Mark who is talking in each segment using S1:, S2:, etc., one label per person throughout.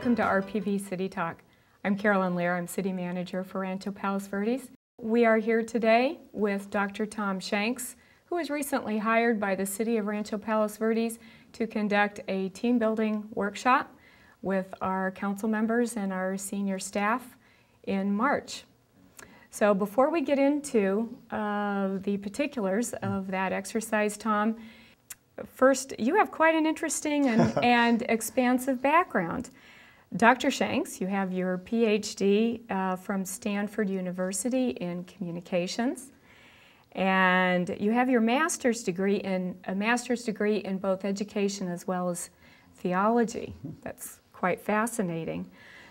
S1: Welcome to RPV City Talk. I'm Carolyn Lear. I'm City Manager for Rancho Palos Verdes. We are here today with Dr. Tom Shanks, who was recently hired by the City of Rancho Palos Verdes to conduct a team building workshop with our council members and our senior staff in March. So before we get into the particulars of that exercise, Tom, first, you have quite an interesting and expansive background. Dr. Shanks, you have your PhD from Stanford University in communications, and you have your master's degree in both education as well as theology. That's quite fascinating.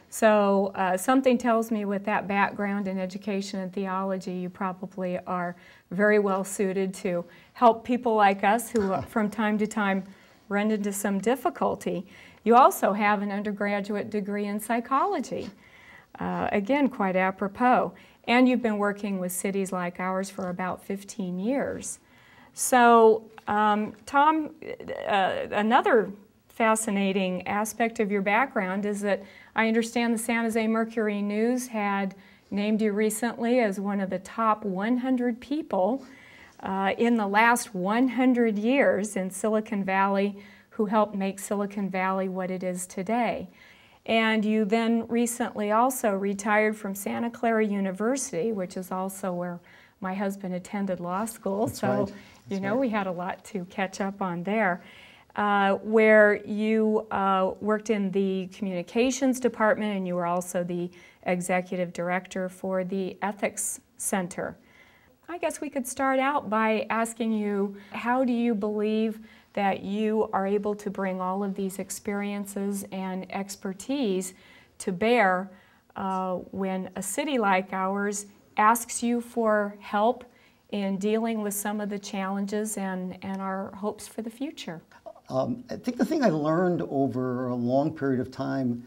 S1: So something tells me with that background in education and theology, you probably are very well suited to help people like us who from time to time run into some difficulty. You also have an undergraduate degree in psychology, again, quite apropos. And you've been working with cities like ours for about 15 years. So, Tom, another fascinating aspect of your background is that I understand the San Jose Mercury News had named you recently as one of the top 100 people in the last 100 years in Silicon Valley who helped make Silicon Valley what it is today. And you then recently also retired from Santa Clara University, which is also where my husband attended law school.
S2: That's
S1: so,
S2: right.
S1: you know, we had a lot to catch up on there. Where you worked in the communications department, and you were also the executive director for the Ethics Center. I guess we could start out by asking you, how do you believe that you are able to bring all of these experiences and expertise to bear when a city like ours asks you for help in dealing with some of the challenges and our hopes for the future?
S2: I think the thing I learned over a long period of time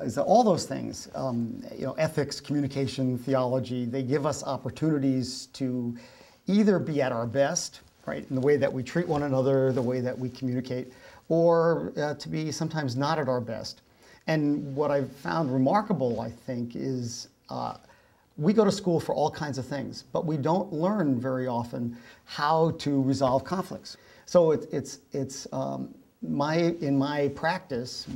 S2: is that all those things, ethics, communication, theology, they give us opportunities to either be at our best, right, in the way that we treat one another, the way that we communicate, or to be sometimes not at our best. And what I've found remarkable, I think, is we go to school for all kinds of things, but we don't learn very often how to resolve conflicts. So in my practice,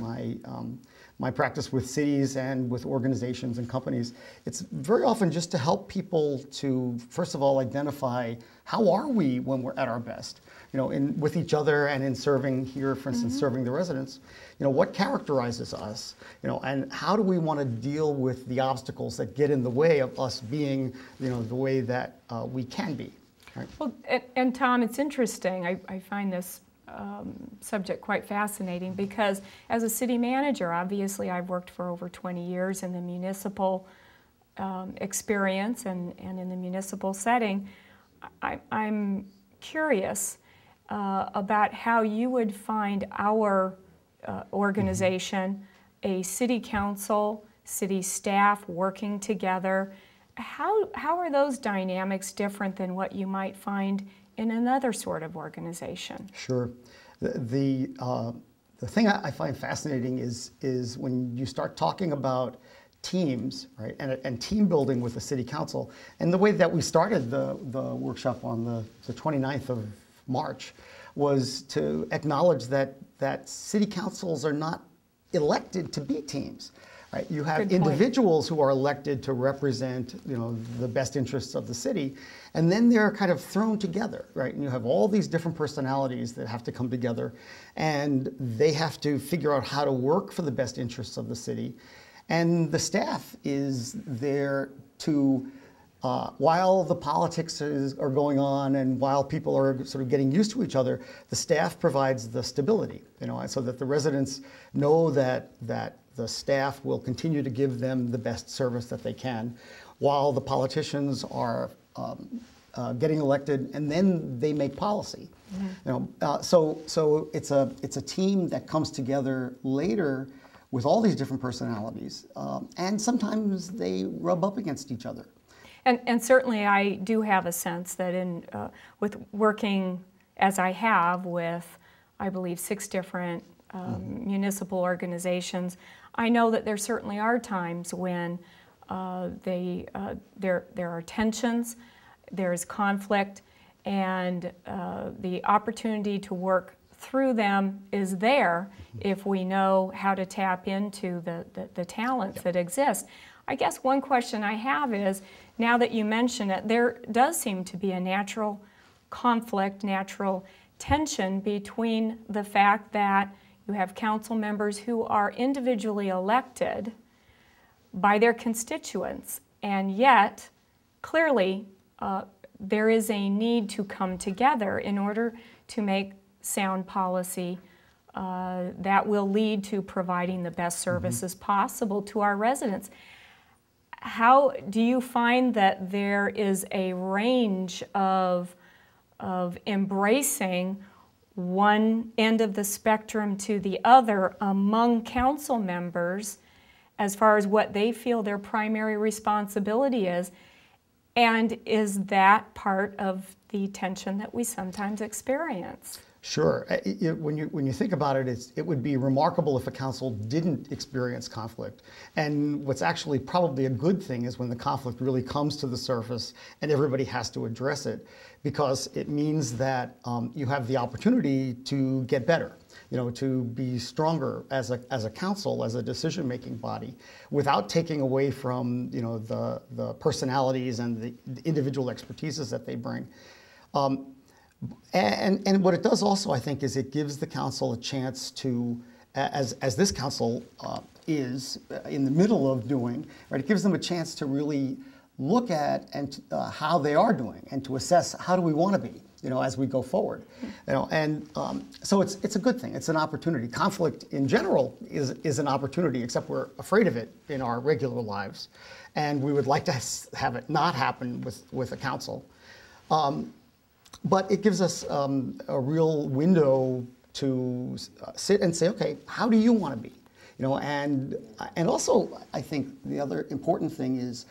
S2: my practice with cities and with organizations and companies, it's very often just to help people to, first of all, identify how are we when we're at our best, with each other and in serving here, for instance, serving the residents, what characterizes us, and how do we want to deal with the obstacles that get in the way of us being, the way that we can be. Right.
S1: Well, and Tom, it's interesting. I find this subject quite fascinating because as a city manager, obviously I've worked for over 20 years in the municipal experience and in the municipal setting. I'm curious about how you would find our organization, a city council, city staff working together. How are those dynamics different than what you might find in another sort of organization?
S2: Sure. The thing I find fascinating is when you start talking about teams, right, and team building with the city council, and the way that we started the workshop on the 29th of March was to acknowledge that city councils are not elected to be teams. Right? You have individuals who are elected to represent, the best interests of the city, and then they're kind of thrown together, right? And you have all these different personalities that have to come together, and they have to figure out how to work for the best interests of the city. And the staff is there to, while the politics are going on and while people are sort of getting used to each other, the staff provides the stability, so that the residents know that the staff will continue to give them the best service that they can, while the politicians are getting elected, and then they make policy. So it's a team that comes together later with all these different personalities, and sometimes they rub up against each other.
S1: And certainly I do have a sense that with working as I have with, I believe, 6 different municipal organizations. I know that there certainly are times when there are tensions, there is conflict, and the opportunity to work through them is there if we know how to tap into the talents that exist. I guess one question I have is, now that you mention it, there does seem to be a natural conflict, natural tension between the fact that you have council members who are individually elected by their constituents, and yet clearly there is a need to come together in order to make sound policy that will lead to providing the best services possible to our residents. How do you find that there is a range of embracing one end of the spectrum to the other among council members as far as what they feel their primary responsibility is? And is that part of the tension that we sometimes experience?
S2: Sure. When you think about it, it would be remarkable if a council didn't experience conflict. And what's actually probably a good thing is when the conflict really comes to the surface and everybody has to address it, because it means that you have the opportunity to get better, to be stronger as a council, as a decision-making body, without taking away from the personalities and the individual expertises that they bring. And what it does also, I think, is it gives the council a chance to, as this council is in the middle of doing, right? It gives them a chance to really look at and how they are doing, and to assess how do we want to be, as we go forward, And so it's a good thing. It's an opportunity. Conflict in general is an opportunity, except we're afraid of it in our regular lives, and we would like to have it not happen with a council. But it gives us a real window to sit and say, okay, how do you want to be? And also, I think the other important thing is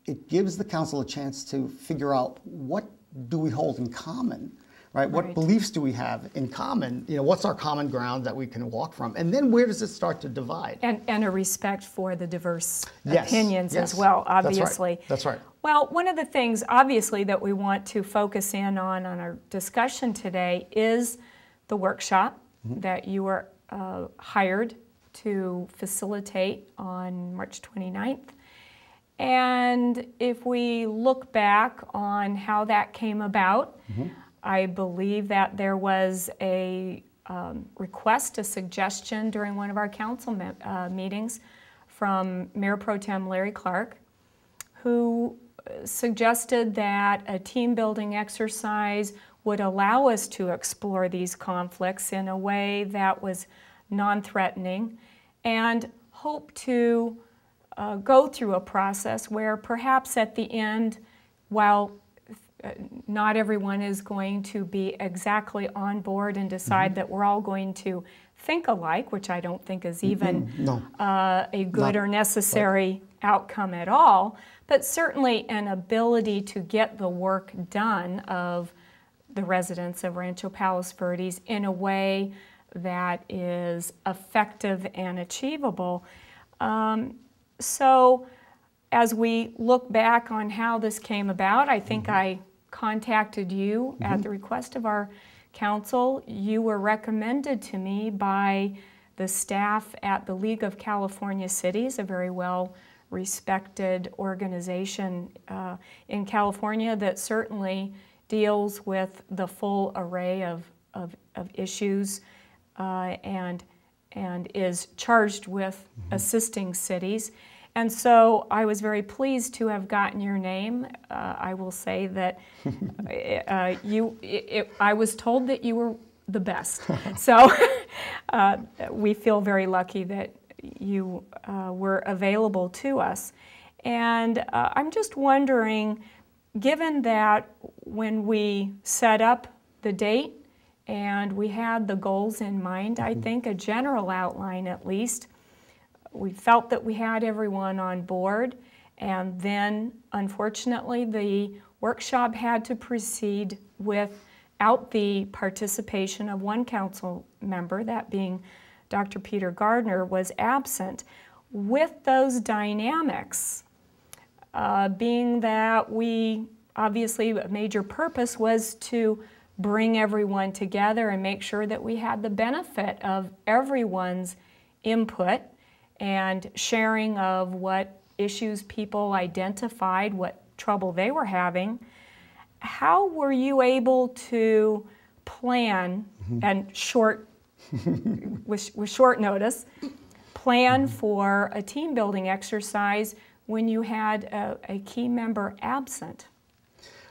S2: it gives the council a chance to figure out what do we hold in common, right? What beliefs do we have in common? What's our common ground that we can walk from? And then where does it start to divide?
S1: And a respect for the diverse opinions as well, obviously.
S2: That's right.
S1: Well, one of the things, obviously, that we want to focus in on our discussion today is the workshop that you were hired to facilitate on March 29th. And if we look back on how that came about, I believe that there was a request, a suggestion during one of our council meetings from Mayor Pro Tem Larry Clark, who suggested that a team building exercise would allow us to explore these conflicts in a way that was non-threatening, and hope to go through a process where perhaps at the end, while not everyone is going to be exactly on board and decide that we're all going to think alike, which I don't think is even a good or necessary outcome at all, but certainly an ability to get the work done of the residents of Rancho Palos Verdes in a way that is effective and achievable. So as we look back on how this came about, I think I contacted you at the request of our council. You were recommended to me by the staff at the League of California Cities, a very well-respected organization in California that certainly deals with the full array of issues and is charged with assisting cities. And so I was very pleased to have gotten your name. I will say that I was told that you were the best. So we feel very lucky that you were available to us. And I'm just wondering, given that when we set up the date and we had the goals in mind, I think a general outline at least, we felt that we had everyone on board, and then unfortunately the workshop had to proceed with without the participation of one council member, that being Dr. Peter Gardner, was absent. With those dynamics, being that we, obviously a major purpose was to bring everyone together and make sure that we had the benefit of everyone's input and sharing of what issues people identified, what trouble they were having. How were you able to plan and with short notice, plan for a team building exercise when you had a key member absent?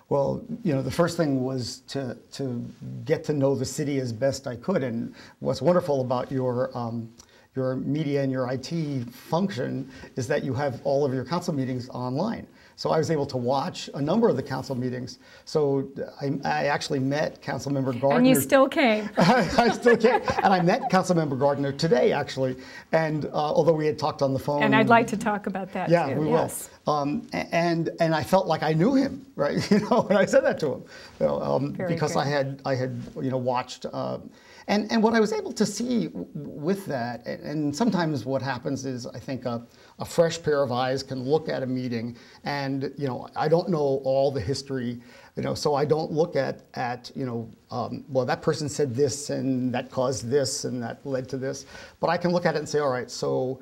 S2: Well, you know, the first thing was to get to know the city as best I could. And what's wonderful about your media and your IT function is that you have all of your council meetings online. So I was able to watch a number of the council meetings. So I actually met Councilmember Gardner.
S1: And you still came.
S2: I still came. And I met Councilmember Gardner today, actually. And although we had talked on the phone.
S1: And I'd like to talk about that
S2: yeah,
S1: too.
S2: we
S1: yes.
S2: will. And I felt like I knew him, right? You know, and I said that to him, you know, because
S1: good.
S2: I had you know watched. And what I was able to see with that, and sometimes what happens is I think a fresh pair of eyes can look at a meeting, and you know I don't know all the history, you know, so I don't look at you know well, that person said this and that caused this and that led to this, but I can look at it and say, all right, so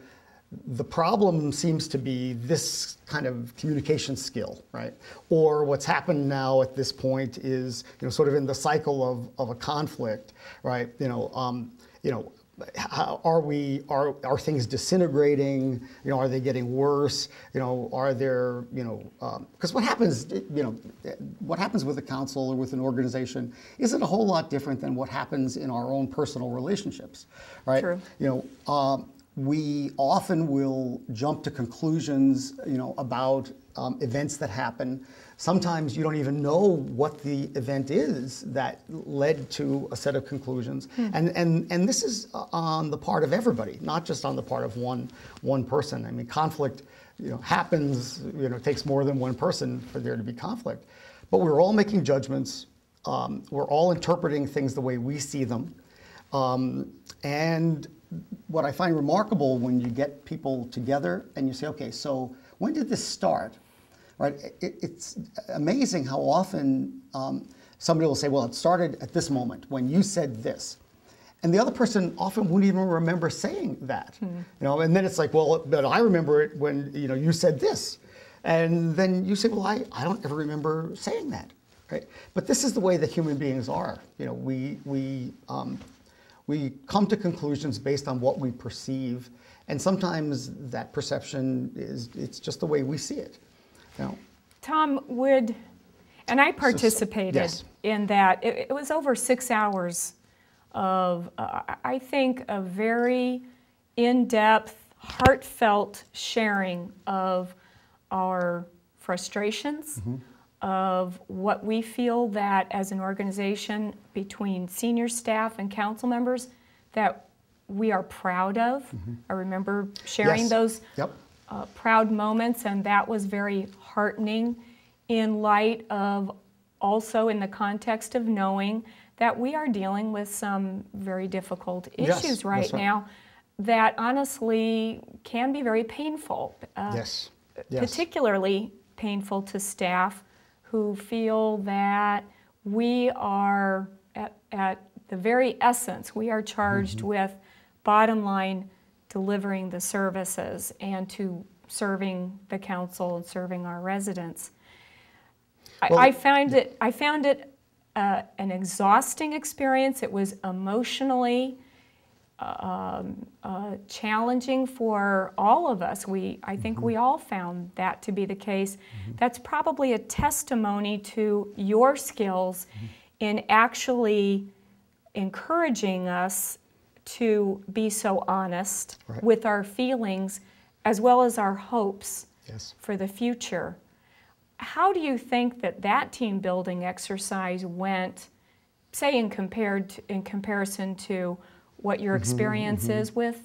S2: the problem seems to be this kind of communication skill, right? Or what's happened now at this point is, you know, sort of in the cycle of a conflict, right? Are things disintegrating? You know, are they getting worse? You know, are there, you know, because what happens, you know, what happens with a council or with an organization isn't a whole lot different than what happens in our own personal relationships, right?
S1: True.
S2: You know, we often will jump to conclusions, you know, about events that happen. Sometimes you don't even know what the event is that led to a set of conclusions. And this is on the part of everybody, not just on the part of one person. I mean, conflict, you know, happens, you know, it takes more than one person for there to be conflict. But we're all making judgments. We're all interpreting things the way we see them. And what I find remarkable when you get people together and you say, okay, so when did this start? Right? It's amazing how often somebody will say, well, it started at this moment when you said this. And the other person often wouldn't even remember saying that. You know, and then it's like, well, but I remember it when, you know, you said this. And then you say, well, I don't ever remember saying that. Right? But this is the way that human beings are. You know, we come to conclusions based on what we perceive, and sometimes that perception it's just the way we see it. You know?
S1: Tom, and I participated
S2: yes.
S1: in that. It was over 6 hours of, I think, a very in-depth, heartfelt sharing of our frustrations, of what we feel that as an organization between senior staff and council members that we are proud of. I remember sharing
S2: yes.
S1: those
S2: Yep.
S1: proud moments, and that was very heartening in light of also in the context of knowing that we are dealing with some very difficult issues
S2: Yes,
S1: right
S2: that's right.
S1: now that honestly can be very painful.
S2: Yes. Yes.
S1: Particularly painful to staff who feel that we are at the very essence, we are charged with bottom line delivering the services and to serving the council and serving our residents.
S2: Well,
S1: I found it an exhausting experience. It was emotionally challenging for all of us. I think we all found that to be the case. That's probably a testimony to your skills in actually encouraging us to be so honest
S2: Right.
S1: with our feelings as well as our hopes
S2: Yes.
S1: for the future. How do you think that team building exercise went, say in comparison to what your experience is with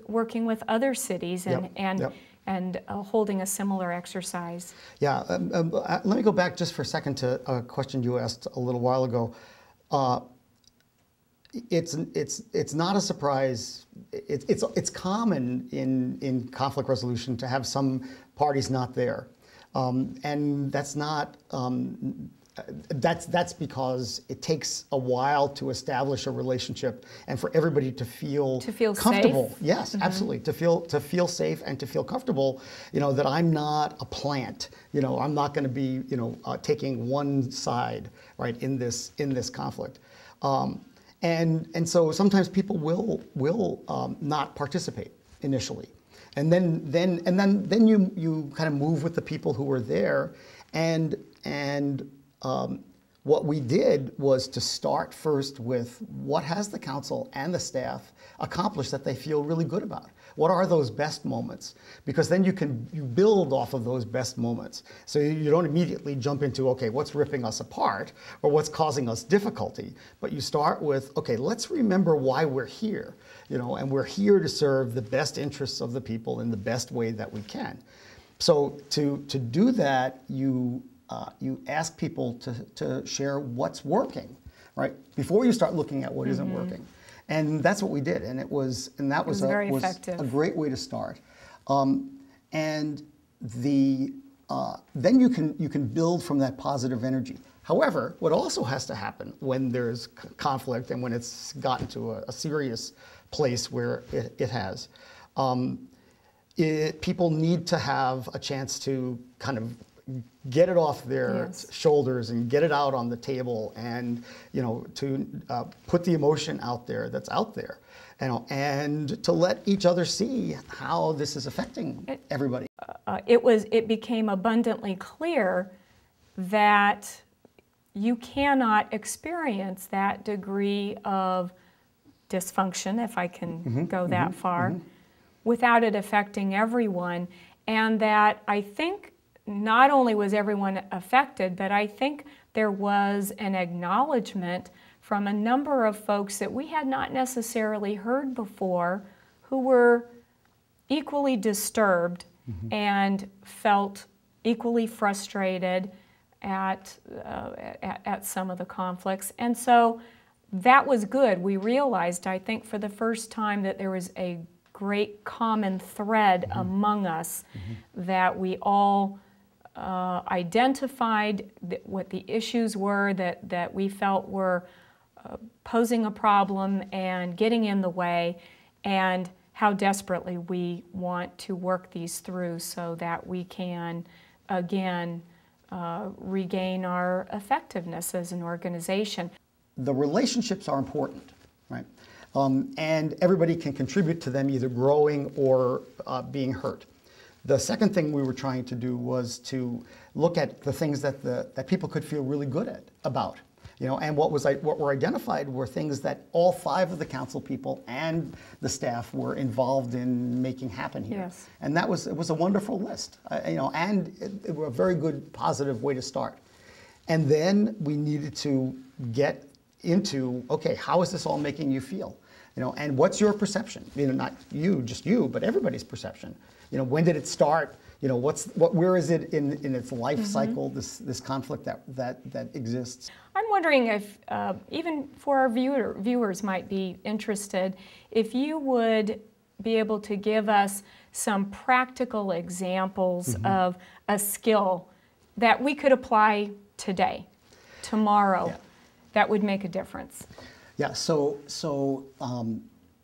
S1: working with other cities and
S2: Yep.
S1: and holding a similar exercise.
S2: Yeah, let me go back just for a second to a question you asked a little while ago. It's not a surprise. It's common in conflict resolution to have some parties not there, and that's not. That's because it takes a while to establish a relationship and for everybody to feel comfortable.
S1: Safe.
S2: Yes, absolutely. To feel safe and to feel comfortable. That I'm not a plant. I'm not going to be taking one side, right, in this conflict. And so sometimes people will not participate initially, and then you kind of move with the people who were there, and what we did was to start first with what has the council and the staff accomplished that they feel really good about. What are those best moments? Because then you build off of those best moments. So you don't immediately jump into, okay, what's ripping us apart or what's causing us difficulty, but you start with, okay, let's remember why we're here, and we're here to serve the best interests of the people in the best way that we can. So to do that, you ask people to share what's working, right? Before you start looking at what isn't working. And that's what we did, and that was
S1: very effective.
S2: A great way to start. And then you can build from that positive energy. However, what also has to happen when there's conflict and when it's gotten to a serious place where it has, people need to have a chance to kind of get it off their shoulders and get it out on the table, and to put the emotion out there that's out there, and to let each other see how this is affecting everybody.
S1: It became abundantly clear that you cannot experience that degree of dysfunction, if I can go that far, without it affecting everyone, and that I think not only was everyone affected, but I think there was an acknowledgement from a number of folks that we had not necessarily heard before, who were equally disturbed and felt equally frustrated at some of the conflicts. And so that was good. We realized, I think, for the first time that there was a great common thread among us, that we all identified what the issues were that we felt were posing a problem and getting in the way, and how desperately we want to work these through so that we can, again, regain our effectiveness as an organization.
S2: The relationships are important, right? And everybody can contribute to them either growing or being hurt. The second thing we were trying to do was to look at the things that people could feel really good about, and what were identified were things that all 5 of the council people and the staff were involved in making happen here.
S1: Yes.
S2: And it was a wonderful list, and it was a very good, positive way to start. And then we needed to get into, okay, how is this all making you feel? And what's your perception? Not just you, but everybody's perception. When did it start? Where is it in its life cycle? This conflict that exists.
S1: I'm wondering if even for our viewers might be interested, if you would be able to give us some practical examples of a skill that we could apply today, tomorrow, that would make a difference.
S2: Yeah. So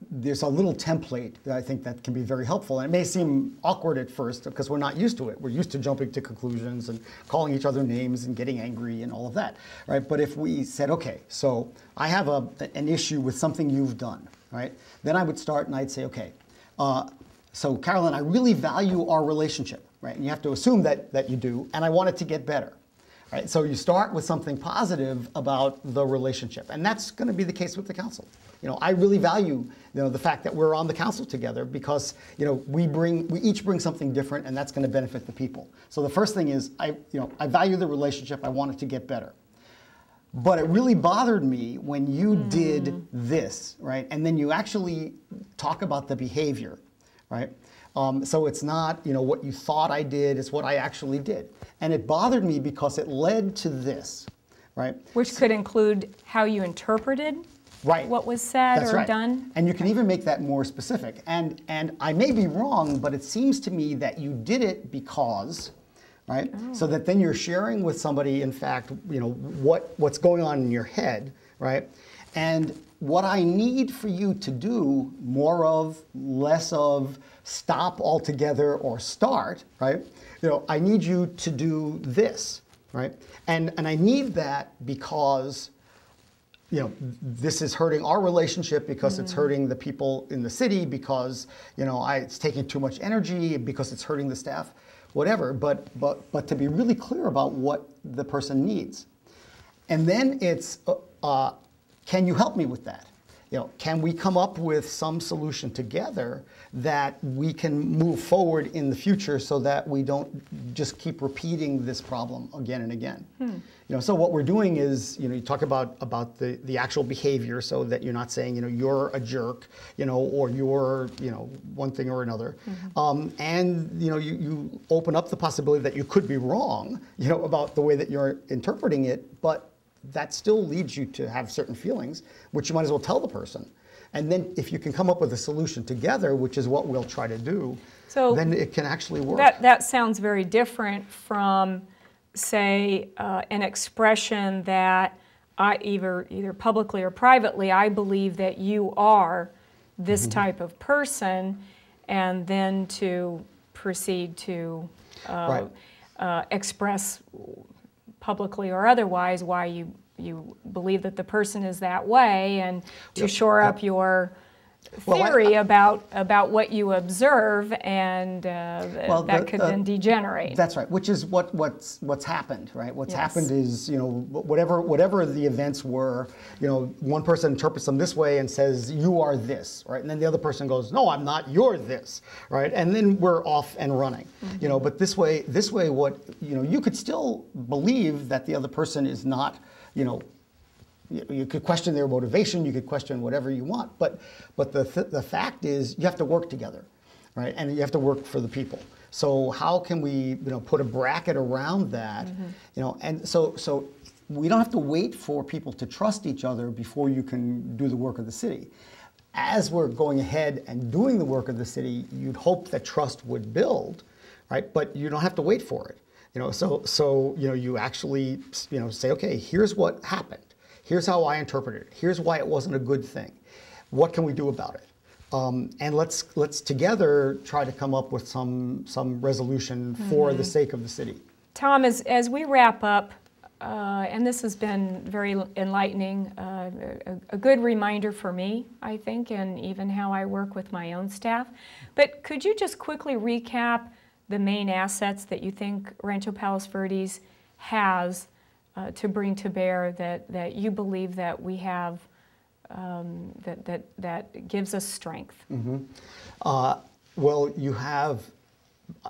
S2: there's a little template that I think that can be very helpful. And it may seem awkward at first because we're not used to it. We're used to jumping to conclusions and calling each other names and getting angry and all of that, right? But if we said, okay, so I have an issue with something you've done, right? Then I would start and I'd say, okay, so Carolyn, I really value our relationship, right? And you have to assume that you do, and I want it to get better. Right? So you start with something positive about the relationship, and that's going to be the case with the council. I really value the fact that we're on the council together because we each bring something different, and that's going to benefit the people. So the first thing is I value the relationship. I want it to get better. But it really bothered me when you did this, right? And then you actually talk about the behavior, right? So it's not, what you thought I did, it's what I actually did. And it bothered me because it led to this, right?
S1: Which could include how you interpreted what was said or done.
S2: And you can even make that more specific. And I may be wrong, but it seems to me that you did it because, right? Oh. So that then you're sharing with somebody, in fact, what's going on in your head, right? And what I need for you to do more of, less of, stop altogether or start, right? I need you to do this, right? And I need that because this is hurting our relationship, because it's hurting the people in the city, because it's taking too much energy, because it's hurting the staff, whatever. But to be really clear about what the person needs, and then it's can you help me with that? Can we come up with some solution together that we can move forward in the future so that we don't just keep repeating this problem again and again? So what we're doing is, you talk about the actual behavior, so that you're not saying, you're a jerk, or you're, one thing or another. And, you open up the possibility that you could be wrong, about the way that you're interpreting it, but that still leads you to have certain feelings, which you might as well tell the person. And then if you can come up with a solution together, which is what we'll try to do, then it can actually work.
S1: That sounds very different from, say, an expression that I either publicly or privately, I believe that you are this type of person, and then to proceed to express publicly or otherwise why you believe that the person is that way, and to shore up your theory about what you observe, and that could then degenerate.
S2: That's right, which is what's happened, right? What's happened is, whatever the events were, one person interprets them this way and says, you are this, right? And then the other person goes, no, I'm not, you're this, right? And then we're off and running, but this way, what, you could still believe that the other person is not, you could question their motivation, you could question whatever you want, but the fact is you have to work together, right? And you have to work for the people. So how can we, put a bracket around that, and so we don't have to wait for people to trust each other before you can do the work of the city. As we're going ahead and doing the work of the city, you'd hope that trust would build, right? But you don't have to wait for it. So you actually, say, okay, here's what happened. Here's how I interpreted it. Here's why it wasn't a good thing. What can we do about it? And let's together try to come up with some resolution for the sake of the city.
S1: Tom, as we wrap up, and this has been very enlightening, a good reminder for me, I think, and even how I work with my own staff. But could you just quickly recap the main assets that you think Rancho Palos Verdes has to bring to bear, that you believe that we have, that gives us strength?
S2: Well, you have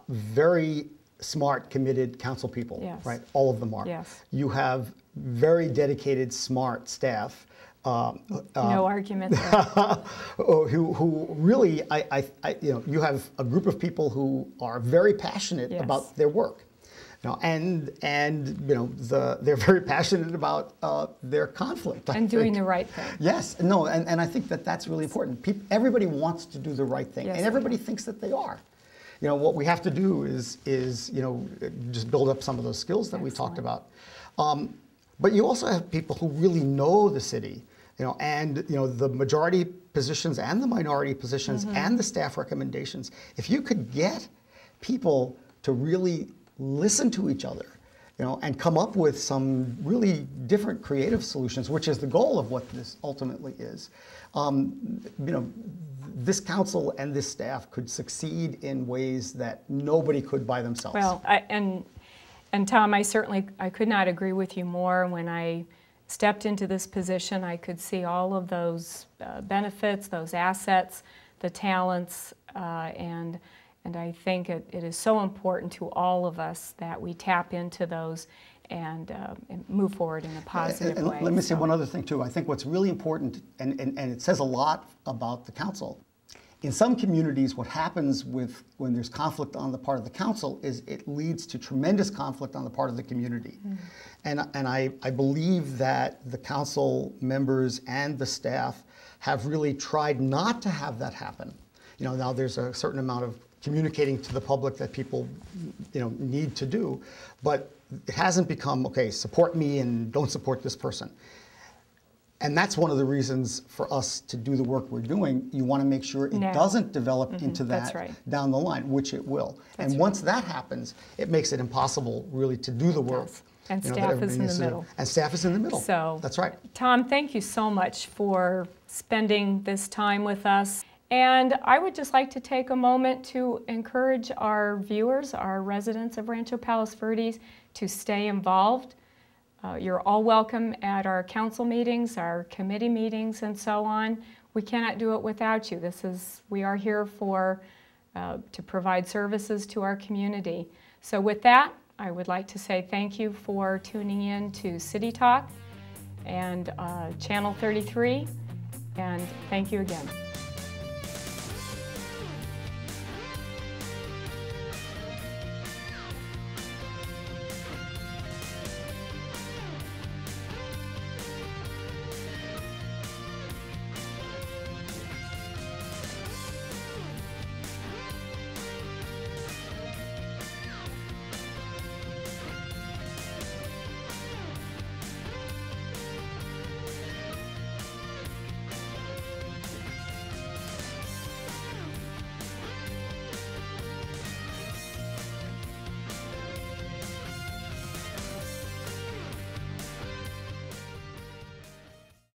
S2: very smart, committed council people, right? All of them are.
S1: Yes.
S2: You have very dedicated, smart staff.
S1: No argument there.
S2: who really, you have a group of people who are very passionate about their work, and they're very passionate about their conflict.
S1: And doing the right thing.
S2: Yes, no, and I think that's really important. Everybody wants to do the right thing, and everybody thinks that they are. What we have to do is just build up some of those skills that we talked about. But you also have people who really know the city. And the majority positions and the minority positions and the staff recommendations. If you could get people to really listen to each other, and come up with some really different creative solutions, which is the goal of what this ultimately is, this council and this staff could succeed in ways that nobody could by themselves.
S1: Well, and Tom, I could not agree with you more. When I stepped into this position, I could see all of those benefits, those assets, the talents, and I think it is so important to all of us that we tap into those and move forward in a positive way.
S2: Let me say one other thing too. I think what's really important, and it says a lot about the council, In some communities, what happens when there's conflict on the part of the council is it leads to tremendous conflict on the part of the community. And I believe that the council members and the staff have really tried not to have that happen. Now there's a certain amount of communicating to the public that people, need to do, but it hasn't become, okay, support me and don't support this person. And that's one of the reasons for us to do the work we're doing. You want to make sure it doesn't develop into that down the line, which it will. And once that happens, it makes it impossible really to do the work.
S1: And staff is in the middle.
S2: And staff is in the middle.
S1: So
S2: that's right.
S1: Tom, thank you so much for spending this time with us. And I would just like to take a moment to encourage our viewers, our residents of Rancho Palos Verdes, to stay involved. You're all welcome at our council meetings, our committee meetings, and so on. We cannot do it without you. We are here to provide services to our community. So with that, I would like to say thank you for tuning in to City Talk and Channel 33, and thank you again.